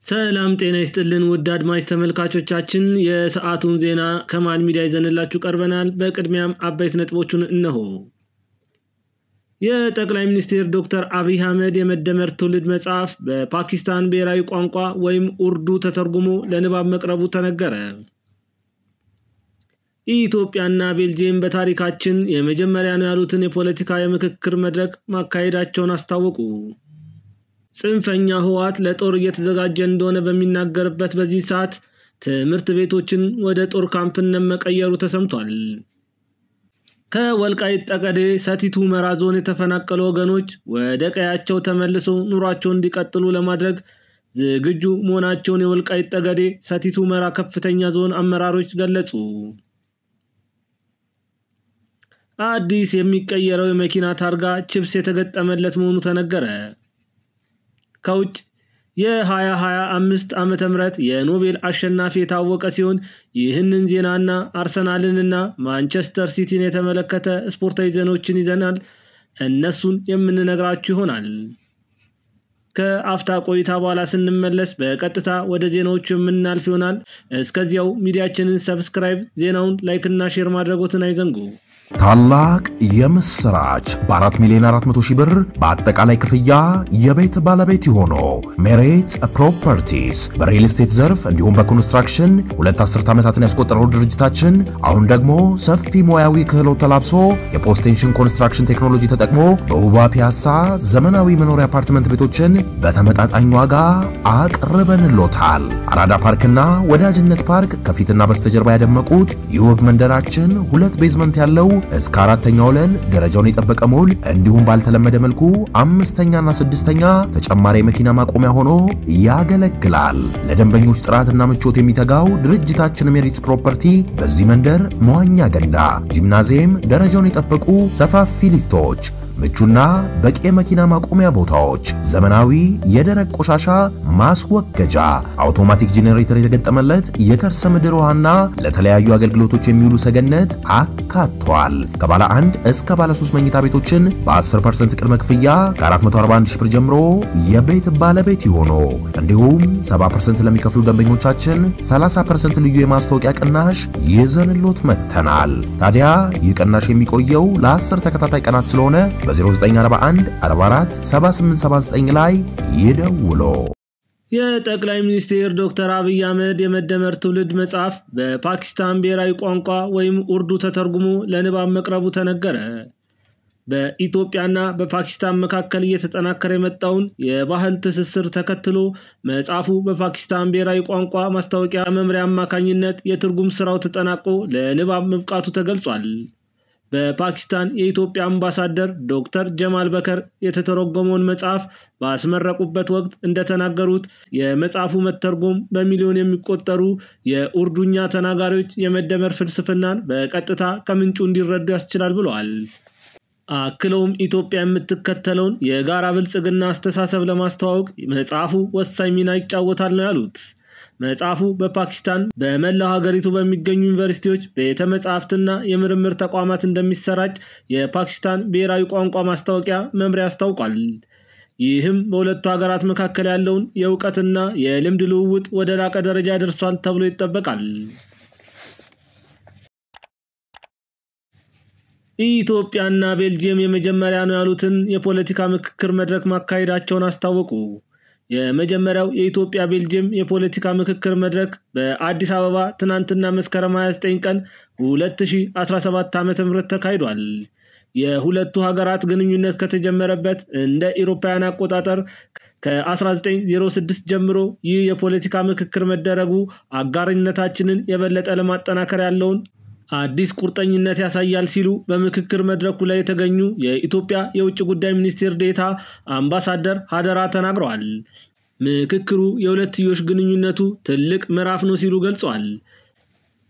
ሰላም ጤና ይስጥልን ውድ አድማጭ ተመልካቾቻችን የሰዓቱን ዜና ከማል ሚዲያ ይዘንላችሁ ቀርበናል። በቅድሚያም አበይት ነጥቦቹን እነሆ። የጠቅላይ ሚኒስትር ዶክተር አብይ አህመድ የመደመር ትውልድ መጽሐፍ በፓኪስታን ብሔራዊ ቋንቋ ወይም ኡርዱ ተተርጉሞ ለንባብ መቅረቡ ተነገረ። ኢትዮጵያና ቤልጂየም በታሪካችን የመጀመሪያ ነው ያሉትን የፖለቲካ የምክክር መድረክ ማካሄዳቸውን አስታወቁ። ጽንፈኛ ህወሓት ለጦር እየተዘጋጀ እንደሆነ በሚናገርበት በዚህ ሰዓት ትምህርት ቤቶችን ወደ ጦር ካምፕነት መቀየሩ ተሰምቷል። ከወልቃይት ጠገዴ ሰቲት ሁመራ ዞን የተፈናቀሉ ወገኖች ወደ ቀያቸው ተመልሰው ኑሯቸውን እንዲቀጥሉ ለማድረግ ዝግጁ መሆናቸውን የወልቃይት ጠገዴ ሰቲት ሁመራ ከፍተኛ ዞን አመራሮች ገለጹ። አዲስ የሚቀየረው የመኪና ታርጋ ቺፕስ የተገጠመለት መሆኑ ተነገረ። ከውጭ የ2025 ዓመተ ምህረት የኖቤል አሸናፊ የታወቀ ሲሆን ይህንን ዜናና አርሰናልንና ማንቸስተር ሲቲን የተመለከተ ስፖርታዊ ዜናዎችን ይዘናል። እነሱን የምንነግራችሁ ይሆናል። ከአፍታ ቆይታ በኋላ ስንመለስ በቀጥታ ወደ ዜናዎቹ የምናልፍ ይሆናል። እስከዚያው ሚዲያችንን ሰብስክራይብ፣ ዜናውን ላይክ እና ሼር ማድረጎትን አይዘንጉ። ታላቅ የምስራች በ4 ሚሊዮን 400 ሺህ ብር በአጠቃላይ ክፍያ የቤት ባለቤት ይሆኑ ሜሪት ፕሮፐርቲስ በሪል ስቴት ዘርፍ እንዲሁም በኮንስትራክሽን 2 ዓመታትን ያስቆጠረው ድርጅታችን አሁን ደግሞ ሰፊ ሙያዊ ክህሎት ተላብሶ የፖስቴንሽን ኮንስትራክሽን ቴክኖሎጂ ተጠቅሞ በውባ ፒያሳ ዘመናዊ መኖሪያ አፓርትመንት ቤቶችን በተመጣጣኝ ዋጋ አቅርበንሎታል። አራዳ ፓርክና ወዳጅነት ፓርክ ከፊትና በስተጀርባ ያደመቁት የውብ መንደራችን 2 ቤዝመንት ያለው እስከ 4ኛ ወለል ደረጃውን የጠበቀ ሞል እንዲሁም ባልተለመደ መልኩ 5ኛና 6ኛ ተጨማሪ መኪና ማቆሚያ ሆኖ ያገለግላል። ለደንበኞች ጥራትና ምቾት የሚተጋው ድርጅታችን ሜሪት ፕሮፐርቲ በዚህ መንደር መዋኛ ገንዳ፣ ጂምናዚየም፣ ደረጃውን የጠበቁ ሰፋፊ ሊፍቶች፣ ምቹና በቂ መኪና ማቆሚያ ቦታዎች፣ ዘመናዊ የደረቅ ቆሻሻ ማስወገጃ፣ አውቶማቲክ ጄኔሬተር የተገጠመለት የከርሰ ምድር ውሃና ለተለያዩ አገልግሎቶች የሚውሉ ሰገነት አካቷል። ከባለ 1 እስከ ባለ 3 መኝታ ቤቶችን በ10% ቅድመ ክፍያ ከ441 ሺህ ብር ጀምሮ የቤት ባለቤት ይሆኑ። እንዲሁም 70% ለሚከፍሉ ደንበኞቻችን 30% ልዩ የማስታወቂያ ቅናሽ ይዘንሎት መተናል። ታዲያ ይህ ቅናሽ የሚቆየው ለ10 ተከታታይ ቀናት ስለሆነ በ0941 44 7879 ላይ ይደውሉ። የጠቅላይ ሚኒስትር ዶክተር አብይ አህመድ የመደመር ትውልድ መጽሐፍ በፓኪስታን ብሔራዊ ቋንቋ ወይም ኡርዱ ተተርጉሞ ለንባብ መቅረቡ ተነገረ። በኢትዮጵያና በፓኪስታን መካከል እየተጠናከረ የመጣውን የባህል ትስስር ተከትሎ መጽሐፉ በፓኪስታን ብሔራዊ ቋንቋ ማስታወቂያ መምሪያ አማካኝነት የትርጉም ስራው ተጠናቆ ለንባብ መብቃቱ ተገልጿል። በፓኪስታን የኢትዮጵያ አምባሳደር ዶክተር ጀማል በከር የተተረጎመውን መጽሐፍ ባስመረቁበት ወቅት እንደተናገሩት የመጽሐፉ መተርጎም በሚሊዮን የሚቆጠሩ የኡርዱኛ ተናጋሪዎች የመደመር ፍልስፍናን በቀጥታ ከምንጩ እንዲረዱ ያስችላል ብለዋል። አክለውም ኢትዮጵያ የምትከተለውን የጋራ ብልጽግና አስተሳሰብ ለማስተዋወቅ መጽሐፉ ወሳኝ ሚና ይጫወታል ነው ያሉት። መጽሐፉ በፓኪስታን በመላው ሀገሪቱ በሚገኙ ዩኒቨርሲቲዎች፣ ቤተ መጻሕፍትና የምርምር ተቋማት እንደሚሰራጭ የፓኪስታን ብሔራዊ ቋንቋ ማስታወቂያ መምሪያ አስታውቋል። ይህም በሁለቱ ሀገራት መካከል ያለውን የእውቀትና የልምድ ልውውጥ ወደ ላቀ ደረጃ ያደርሷል ተብሎ ይጠበቃል። ኢትዮጵያና ቤልጂየም የመጀመሪያ ነው ያሉትን የፖለቲካ ምክክር መድረክ ማካሄዳቸውን አስታወቁ። የመጀመሪያው የኢትዮጵያ ቤልጂየም የፖለቲካ ምክክር መድረክ በአዲስ አበባ ትናንትና መስከረም 29 ቀን 2017 ዓ.ም ተካሂዷል። የሁለቱ ሀገራት ግንኙነት ከተጀመረበት እንደ አውሮፓውያን አቆጣጠር ከ1906 ጀምሮ ይህ የፖለቲካ ምክክር መደረጉ አጋርነታችንን የበለጠ ለማጠናከር ያለውን አዲስ ቁርጠኝነት ያሳያል ሲሉ በምክክር መድረኩ ላይ የተገኙ የኢትዮጵያ የውጭ ጉዳይ ሚኒስቴር ዴኤታ አምባሳደር ሀደራ ተናግረዋል። ምክክሩ የሁለትዮሽ ግንኙነቱ ትልቅ ምዕራፍ ነው ሲሉ ገልጸዋል።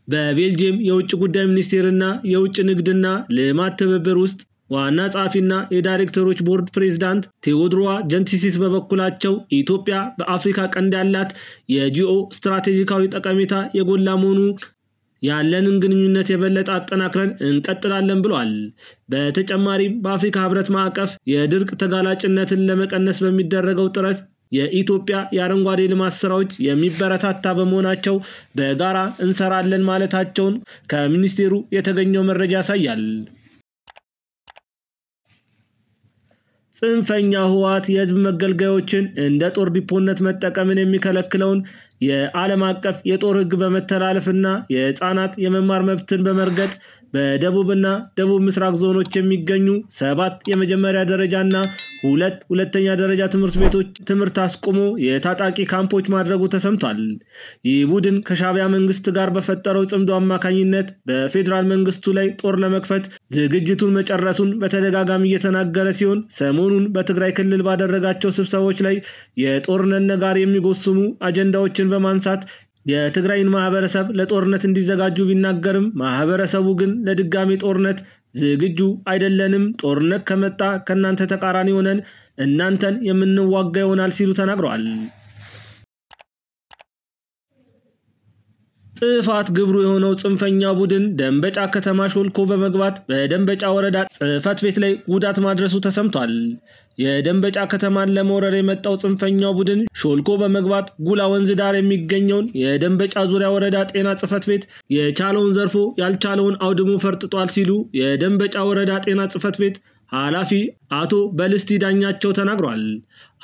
በቤልጂየም የውጭ ጉዳይ ሚኒስቴርና የውጭ ንግድና ልማት ትብብር ውስጥ ዋና ጸሐፊና የዳይሬክተሮች ቦርድ ፕሬዝዳንት ቴዎድሮዋ ጀንቲሲስ በበኩላቸው ኢትዮጵያ በአፍሪካ ቀንድ ያላት የጂኦ ስትራቴጂካዊ ጠቀሜታ የጎላ መሆኑ ያለንን ግንኙነት የበለጠ አጠናክረን እንቀጥላለን ብለዋል። በተጨማሪም በአፍሪካ ህብረት ማዕቀፍ የድርቅ ተጋላጭነትን ለመቀነስ በሚደረገው ጥረት የኢትዮጵያ የአረንጓዴ ልማት ስራዎች የሚበረታታ በመሆናቸው በጋራ እንሰራለን ማለታቸውን ከሚኒስቴሩ የተገኘው መረጃ ያሳያል። ጽንፈኛ ህወሓት የህዝብ መገልገያዎችን እንደ ጦር ዲፖነት መጠቀምን የሚከለክለውን የዓለም አቀፍ የጦር ህግ በመተላለፍና የህፃናት የመማር መብትን በመርገጥ በደቡብና ደቡብ ምስራቅ ዞኖች የሚገኙ 7 የመጀመሪያ ደረጃና 2 ሁለተኛ ደረጃ ትምህርት ቤቶች ትምህርት አስቆሞ የታጣቂ ካምፖች ማድረጉ ተሰምቷል። ይህ ቡድን ከሻዕቢያ መንግስት ጋር በፈጠረው ጽምዶ አማካኝነት በፌዴራል መንግስቱ ላይ ጦር ለመክፈት ዝግጅቱን መጨረሱን በተደጋጋሚ እየተናገረ ሲሆን ሰሞኑን በትግራይ ክልል ባደረጋቸው ስብሰባዎች ላይ የጦርነት ነጋሪ የሚጎስሙ አጀንዳዎችን በማንሳት የትግራይን ማህበረሰብ ለጦርነት እንዲዘጋጁ ቢናገርም ማህበረሰቡ ግን ለድጋሚ ጦርነት ዝግጁ አይደለንም፣ ጦርነት ከመጣ ከናንተ ተቃራኒ ሆነን እናንተን የምንዋጋ ይሆናል ሲሉ ተናግረዋል። ጥፋት ግብሩ የሆነው ጽንፈኛ ቡድን ደንበጫ ከተማ ሾልኮ በመግባት በደንበጫ ወረዳ ጽህፈት ቤት ላይ ጉዳት ማድረሱ ተሰምቷል። የደንበጫ ከተማን ለመውረር የመጣው ጽንፈኛው ቡድን ሾልኮ በመግባት ጉላ ወንዝ ዳር የሚገኘውን የደንበጫ ዙሪያ ወረዳ ጤና ጽህፈት ቤት የቻለውን ዘርፎ ያልቻለውን አውድሞ ፈርጥጧል ሲሉ የደንበጫ ወረዳ ጤና ጽህፈት ቤት ኃላፊ አቶ በልስቲ ዳኛቸው ተናግሯል።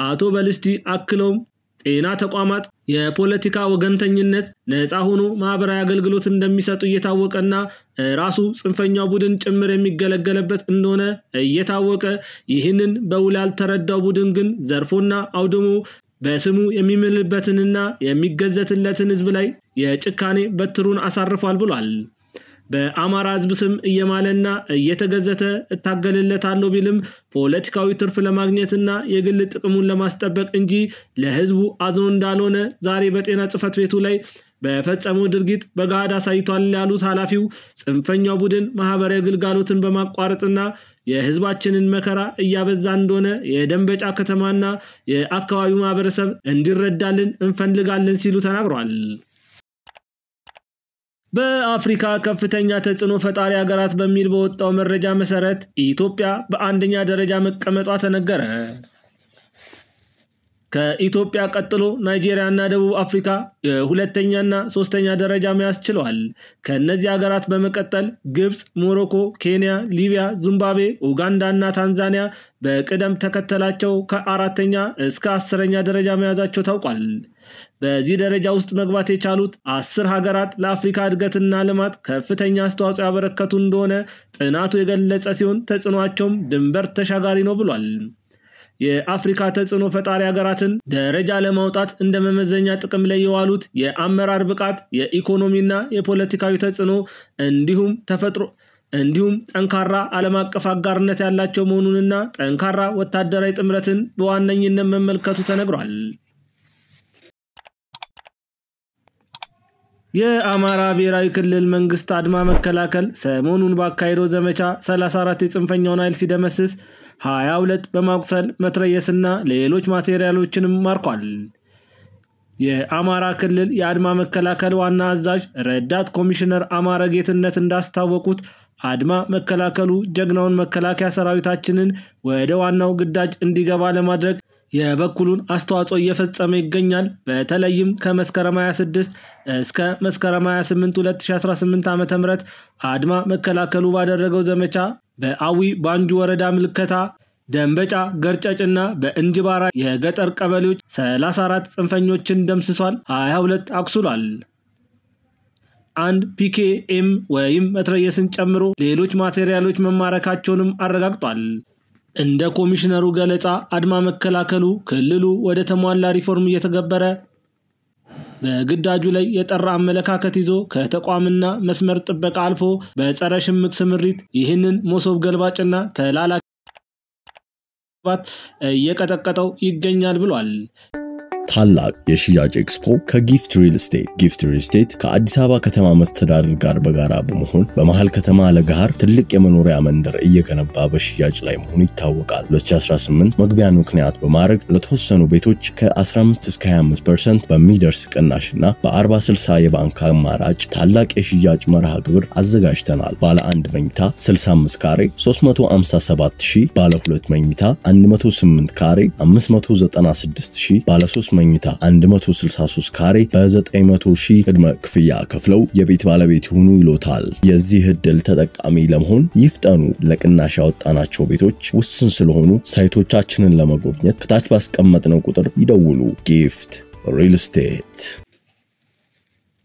አቶ በልስቲ አክለውም ጤና ተቋማት የፖለቲካ ወገንተኝነት ነፃ ሆኖ ማህበራዊ አገልግሎት እንደሚሰጡ እየታወቀና ራሱ ጽንፈኛው ቡድን ጭምር የሚገለገልበት እንደሆነ እየታወቀ ይህንን በውል ያልተረዳው ቡድን ግን ዘርፎና አውድሞ በስሙ የሚምልበትንና የሚገዘትለትን ህዝብ ላይ የጭካኔ በትሩን አሳርፏል ብሏል። በአማራ ህዝብ ስም እየማለና እየተገዘተ እታገልለታለሁ ቢልም ፖለቲካዊ ትርፍ ለማግኘትና የግል ጥቅሙን ለማስጠበቅ እንጂ ለህዝቡ አዝኖ እንዳልሆነ ዛሬ በጤና ጽህፈት ቤቱ ላይ በፈጸመው ድርጊት በጋድ አሳይቷል ያሉት ኃላፊው ጽንፈኛው ቡድን ማህበራዊ አገልግሎትን በማቋረጥና የህዝባችንን መከራ እያበዛ እንደሆነ የደንበጫ ከተማና የአካባቢው ማህበረሰብ እንዲረዳልን እንፈልጋለን ሲሉ ተናግረዋል። በአፍሪካ ከፍተኛ ተጽዕኖ ፈጣሪ ሀገራት በሚል በወጣው መረጃ መሰረት ኢትዮጵያ በአንደኛ ደረጃ መቀመጧ ተነገረ። ከኢትዮጵያ ቀጥሎ ናይጄሪያና ደቡብ አፍሪካ የሁለተኛና ሶስተኛ ደረጃ መያዝ ችለዋል። ከነዚህ ሀገራት በመቀጠል ግብጽ፣ ሞሮኮ፣ ኬንያ፣ ሊቢያ፣ ዚምባብዌ፣ ኡጋንዳና ታንዛኒያ በቅደም ተከተላቸው ከ4ኛ እስከ 10ኛ ደረጃ መያዛቸው ታውቋል። በዚህ ደረጃ ውስጥ መግባት የቻሉት 10 ሀገራት ለአፍሪካ እድገትና ልማት ከፍተኛ አስተዋጽኦ ያበረከቱ እንደሆነ ጥናቱ የገለጸ ሲሆን ተጽዕኖአቸውም ድንበር ተሻጋሪ ነው ብሏል። የአፍሪካ ተጽዕኖ ፈጣሪ ሀገራትን ደረጃ ለማውጣት እንደ መመዘኛ ጥቅም ላይ የዋሉት የአመራር ብቃት፣ የኢኮኖሚና የፖለቲካዊ ተጽዕኖ እንዲሁም ጠንካራ ዓለም አቀፍ አጋርነት ያላቸው መሆኑንና ጠንካራ ወታደራዊ ጥምረትን በዋነኝነት መመልከቱ ተነግሯል። የአማራ ብሔራዊ ክልል መንግስት አድማ መከላከል ሰሞኑን ባካሄደው ዘመቻ 34 የጽንፈኛውን ኃይል ሲደመስስ 22 በማቁሰል መትረየስና ሌሎች ማቴሪያሎችንም ማርኳል። የአማራ ክልል የአድማ መከላከል ዋና አዛዥ ረዳት ኮሚሽነር አማረ ጌትነት እንዳስታወቁት አድማ መከላከሉ ጀግናውን መከላከያ ሰራዊታችንን ወደ ዋናው ግዳጅ እንዲገባ ለማድረግ የበኩሉን አስተዋጽኦ እየፈጸመ ይገኛል። በተለይም ከመስከረም 26 እስከ መስከረም 28 2018 ዓ.ም አድማ መከላከሉ ባደረገው ዘመቻ በአዊ ባንጁ ወረዳ ምልከታ፣ ደንበጫ፣ ገርጨጭና በእንጅባራ የገጠር ቀበሌዎች 34 ጽንፈኞችን ደምስሷል፣ 22 አቁስሏል። አንድ ፒኬኤም ወይም መትረየስን ጨምሮ ሌሎች ማቴሪያሎች መማረካቸውንም አረጋግጧል። እንደ ኮሚሽነሩ ገለጻ አድማ መከላከሉ ክልሉ ወደ ተሟላ ሪፎርም እየተገበረ በግዳጁ ላይ የጠራ አመለካከት ይዞ ከተቋምና መስመር ጥበቃ አልፎ በጸረ ሽምቅ ስምሪት ይህንን ሞሶብ ገልባጭና ተላላኪ እየቀጠቀጠው ይገኛል ብሏል። ታላቅ የሽያጭ ኤክስፖ ከጊፍት ሪል ስቴት። ጊፍት ሪል ስቴት ከአዲስ አበባ ከተማ መስተዳድር ጋር በጋራ በመሆን በመሃል ከተማ ለጋር ትልቅ የመኖሪያ መንደር እየገነባ በሽያጭ ላይ መሆኑ ይታወቃል። 2018 መግቢያን ምክንያት በማድረግ ለተወሰኑ ቤቶች ከ15 እስከ 25% በሚደርስ ቅናሽና በ40/60 የባንክ አማራጭ ታላቅ የሽያጭ መርሃ ግብር አዘጋጅተናል። ባለ 1 መኝታ 65 ካሬ 357,000፣ ባለ 2 መኝታ 108 ካሬ 596,000፣ ባለ 3 መኝታ 163 ካሬ በ900,000 ቅድመ ክፍያ ከፍለው የቤት ባለቤት ይሁኑ ይሎታል። የዚህ እድል ተጠቃሚ ለመሆን ይፍጠኑ። ለቅናሽ ያወጣናቸው ቤቶች ውስን ስለሆኑ ሳይቶቻችንን ለመጎብኘት ከታች ባስቀመጥነው ቁጥር ይደውሉ። ጊፍት ሪል ስቴት።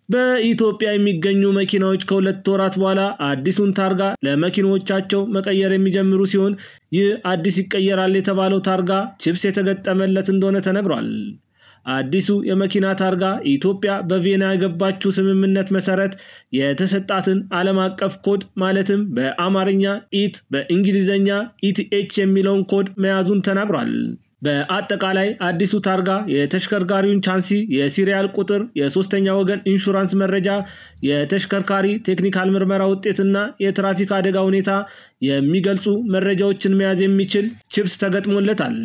በኢትዮጵያ የሚገኙ መኪናዎች ከሁለት ወራት በኋላ አዲሱን ታርጋ ለመኪኖቻቸው መቀየር የሚጀምሩ ሲሆን ይህ አዲስ ይቀየራል የተባለው ታርጋ ቺፕስ የተገጠመለት እንደሆነ ተነግሯል። አዲሱ የመኪና ታርጋ ኢትዮጵያ በቪየና የገባችው ስምምነት መሰረት የተሰጣትን ዓለም አቀፍ ኮድ ማለትም በአማርኛ ኢት በእንግሊዘኛ ኢቲኤች የሚለውን ኮድ መያዙን ተናግሯል። በአጠቃላይ አዲሱ ታርጋ የተሽከርካሪውን ቻንሲ፣ የሲሪያል ቁጥር፣ የሶስተኛ ወገን ኢንሹራንስ መረጃ፣ የተሽከርካሪ ቴክኒካል ምርመራ ውጤትና የትራፊክ አደጋ ሁኔታ የሚገልጹ መረጃዎችን መያዝ የሚችል ቺፕስ ተገጥሞለታል።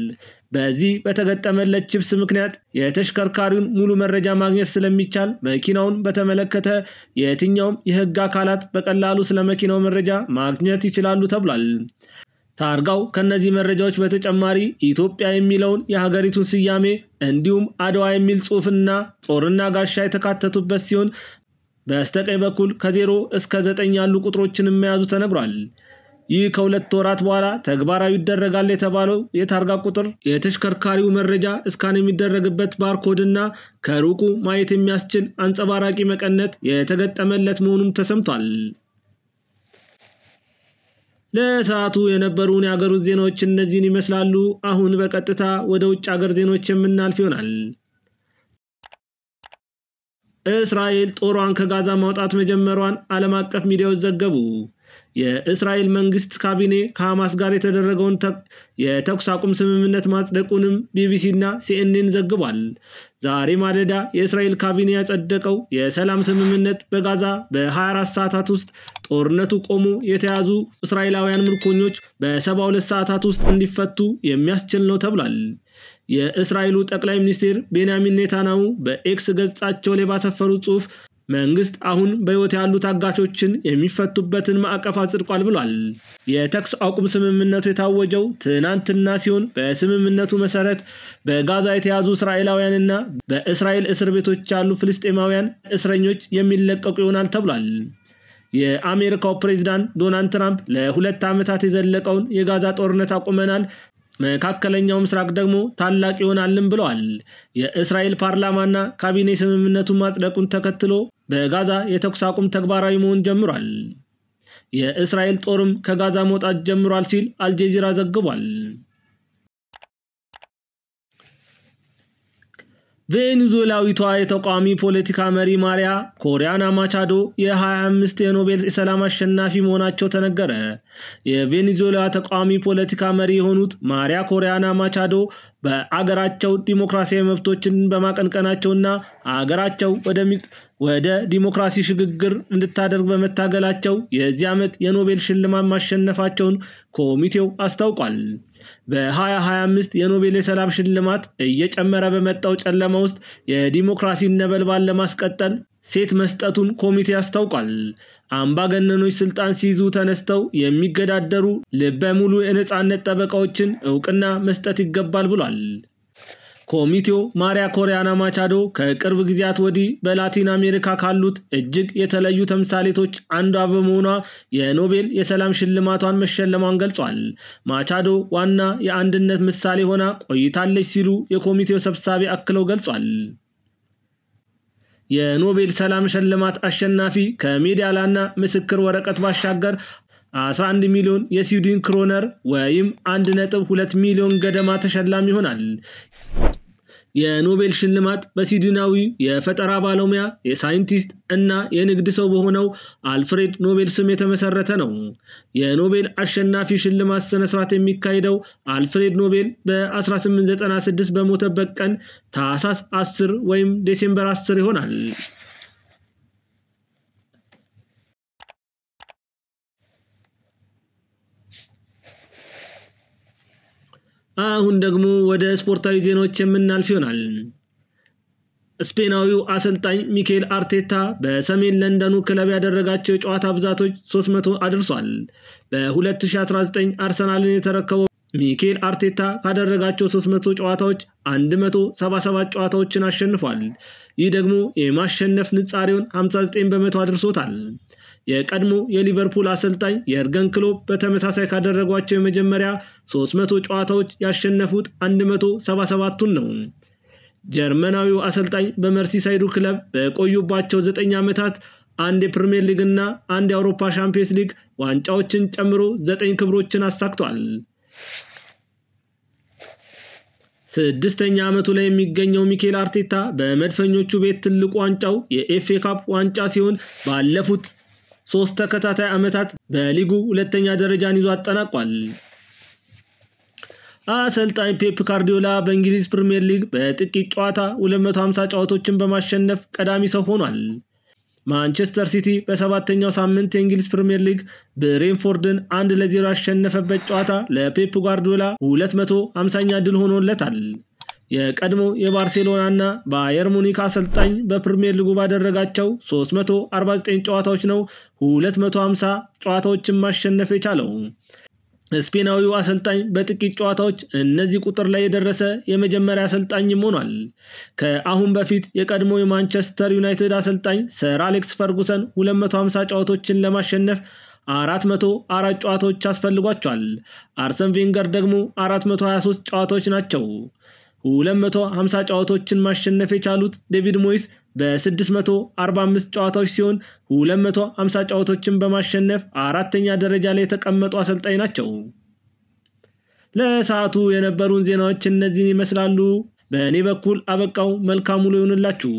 በዚህ በተገጠመለት ቺፕስ ምክንያት የተሽከርካሪውን ሙሉ መረጃ ማግኘት ስለሚቻል መኪናውን በተመለከተ የትኛውም የህግ አካላት በቀላሉ ስለ መኪናው መረጃ ማግኘት ይችላሉ ተብሏል። ታርጋው ከነዚህ መረጃዎች በተጨማሪ ኢትዮጵያ የሚለውን የሀገሪቱን ስያሜ እንዲሁም አድዋ የሚል ጽሑፍና ጦርና ጋሻ የተካተቱበት ሲሆን በስተቀኝ በኩል ከ0 እስከ 9 ያሉ ቁጥሮችን መያዙ ተነግሯል። ይህ ከሁለት ወራት በኋላ ተግባራዊ ይደረጋል የተባለው የታርጋ ቁጥር የተሽከርካሪው መረጃ እስካን የሚደረግበት ባርኮድና ከሩቁ ማየት የሚያስችል አንጸባራቂ መቀነት የተገጠመለት መሆኑን ተሰምቷል። ለሰዓቱ የነበሩን የሀገር ውስጥ ዜናዎች እነዚህን ይመስላሉ። አሁን በቀጥታ ወደ ውጭ ሀገር ዜናዎች የምናልፍ ይሆናል። እስራኤል ጦሯን ከጋዛ ማውጣት መጀመሯን ዓለም አቀፍ ሚዲያዎች ዘገቡ። የእስራኤል መንግስት ካቢኔ ከሐማስ ጋር የተደረገውን የተኩስ አቁም ስምምነት ማጽደቁንም ቢቢሲና ሲኤንኤን ዘግቧል። ዛሬ ማለዳ የእስራኤል ካቢኔ ያጸደቀው የሰላም ስምምነት በጋዛ በ24 ሰዓታት ውስጥ ጦርነቱ ቆሞ የተያዙ እስራኤላውያን ምርኮኞች በ72 ሰዓታት ውስጥ እንዲፈቱ የሚያስችል ነው ተብሏል። የእስራኤሉ ጠቅላይ ሚኒስትር ቤንያሚን ኔታንያሁ በኤክስ ገጻቸው ላይ ባሰፈሩት ጽሑፍ መንግስት አሁን በህይወት ያሉ ታጋቾችን የሚፈቱበትን ማዕቀፍ አጽድቋል ብሏል። የተኩስ አቁም ስምምነቱ የታወጀው ትናንትና ሲሆን በስምምነቱ መሰረት በጋዛ የተያዙ እስራኤላውያንና በእስራኤል እስር ቤቶች ያሉ ፍልስጤማውያን እስረኞች የሚለቀቁ ይሆናል ተብሏል። የአሜሪካው ፕሬዝዳንት ዶናልድ ትራምፕ ለ2 ዓመታት የዘለቀውን የጋዛ ጦርነት አቁመናል፣ መካከለኛው ምስራቅ ደግሞ ታላቅ ይሆናልም ብለዋል። የእስራኤል ፓርላማና ካቢኔ ስምምነቱን ማጽደቁን ተከትሎ በጋዛ የተኩስ አቁም ተግባራዊ መሆን ጀምሯል። የእስራኤል ጦርም ከጋዛ መውጣት ጀምሯል ሲል አልጀዚራ ዘግቧል። ቬኔዙዌላዊቷ የተቃዋሚ ፖለቲካ መሪ ማሪያ ኮሪያና ማቻዶ የ25 የኖቤል የሰላም አሸናፊ መሆናቸው ተነገረ። የቬኔዙዌላ ተቃዋሚ ፖለቲካ መሪ የሆኑት ማሪያ ኮሪያና ማቻዶ በአገራቸው ዲሞክራሲያዊ መብቶችን በማቀንቀናቸውና አገራቸው ወደ ዲሞክራሲ ሽግግር እንድታደርግ በመታገላቸው የዚህ ዓመት የኖቤል ሽልማት ማሸነፋቸውን ኮሚቴው አስታውቋል። በ2025 የኖቤል የሰላም ሽልማት እየጨመረ በመጣው ጨለማ ውስጥ የዲሞክራሲ ነበልባል ለማስቀጠል ሴት መስጠቱን ኮሚቴ አስታውቋል። አምባገነኖች ስልጣን ሲይዙ ተነስተው የሚገዳደሩ ልበ ሙሉ የነጻነት ጠበቃዎችን ዕውቅና መስጠት ይገባል ብሏል። ኮሚቴው ማሪያ ኮሪያና ማቻዶ ከቅርብ ጊዜያት ወዲህ በላቲን አሜሪካ ካሉት እጅግ የተለዩ ተምሳሌቶች አንዷ በመሆኗ የኖቤል የሰላም ሽልማቷን መሸለሟን ገልጿል። ማቻዶ ዋና የአንድነት ምሳሌ ሆና ቆይታለች ሲሉ የኮሚቴው ሰብሳቢ አክለው ገልጿል። የኖቤል ሰላም ሽልማት አሸናፊ ከሜዳሊያና ምስክር ወረቀት ባሻገር 11 ሚሊዮን የስዊድን ክሮነር ወይም 1.2 ሚሊዮን ገደማ ተሸላሚ ይሆናል። የኖቤል ሽልማት በስዊድናዊ የፈጠራ ባለሙያ የሳይንቲስት እና የንግድ ሰው በሆነው አልፍሬድ ኖቤል ስም የተመሰረተ ነው። የኖቤል አሸናፊ ሽልማት ስነ ስርዓት የሚካሄደው አልፍሬድ ኖቤል በ1896 በሞተበት ቀን ታህሳስ 10 ወይም ዲሴምበር 10 ይሆናል። አሁን ደግሞ ወደ ስፖርታዊ ዜናዎች የምናልፍ ይሆናል። ስፔናዊው አሰልጣኝ ሚኬል አርቴታ በሰሜን ለንደኑ ክለብ ያደረጋቸው የጨዋታ ብዛቶች 300 አድርሷል። በ2019 አርሰናልን የተረከበው ሚኬል አርቴታ ካደረጋቸው 300 ጨዋታዎች 177 ጨዋታዎችን አሸንፏል። ይህ ደግሞ የማሸነፍ ንጻሬውን 59% አድርሶታል። የቀድሞ የሊቨርፑል አሰልጣኝ የርገን ክሎፕ በተመሳሳይ ካደረጓቸው የመጀመሪያ 300 ጨዋታዎች ያሸነፉት 177ቱን ነው። ጀርመናዊው አሰልጣኝ በመርሲሳይዱ ክለብ በቆዩባቸው 9 ዓመታት አንድ የፕሪሚየር ሊግ እና አንድ የአውሮፓ ሻምፒየንስ ሊግ ዋንጫዎችን ጨምሮ 9 ክብሮችን አሳክቷል። 6ኛ ዓመቱ ላይ የሚገኘው ሚኬል አርቴታ በመድፈኞቹ ቤት ትልቁ ዋንጫው የኤፍኤ ካፕ ዋንጫ ሲሆን ባለፉት 3 ተከታታይ ዓመታት በሊጉ 2ኛ ደረጃን ይዞ አጠናቋል። አሰልጣኝ ፔፕ ጋርዲዮላ በእንግሊዝ ፕሪሚየር ሊግ በጥቂት ጨዋታ 250 ጨዋታዎችን በማሸነፍ ቀዳሚ ሰው ሆኗል። ማንቸስተር ሲቲ በ7ኛው ሳምንት የእንግሊዝ ፕሪሚየር ሊግ ብሬንፎርድን 1-0 ያሸነፈበት ጨዋታ ለፔፕ ጋርዲዮላ 250ኛ ድል ሆኖለታል። የቀድሞ የባርሴሎና እና ባየር ሙኒክ አሰልጣኝ በፕሪሚየር ሊጉ ባደረጋቸው 349 ጨዋታዎች ነው 250 ጨዋታዎችን ማሸነፍ የቻለው። ስፔናዊው አሰልጣኝ በጥቂት ጨዋታዎች እነዚህ ቁጥር ላይ የደረሰ የመጀመሪያ አሰልጣኝም ሆኗል። ከአሁን በፊት የቀድሞ የማንቸስተር ዩናይትድ አሰልጣኝ ሰር አሌክስ ፈርጉሰን 250 ጨዋታዎችን ለማሸነፍ 404 ጨዋታዎች አስፈልጓቸዋል። አርሰን ቬንገር ደግሞ 423 ጨዋታዎች ናቸው። 250 ጨዋታዎችን ማሸነፍ የቻሉት ዴቪድ ሞይስ በ645 ጨዋታዎች ሲሆን 250 ጨዋታዎችን በማሸነፍ 4ኛ ደረጃ ላይ የተቀመጡ አሰልጣኝ ናቸው። ለሰዓቱ የነበሩን ዜናዎች እነዚህን ይመስላሉ። በእኔ በኩል አበቃው። መልካም ውሎ ይሁንላችሁ።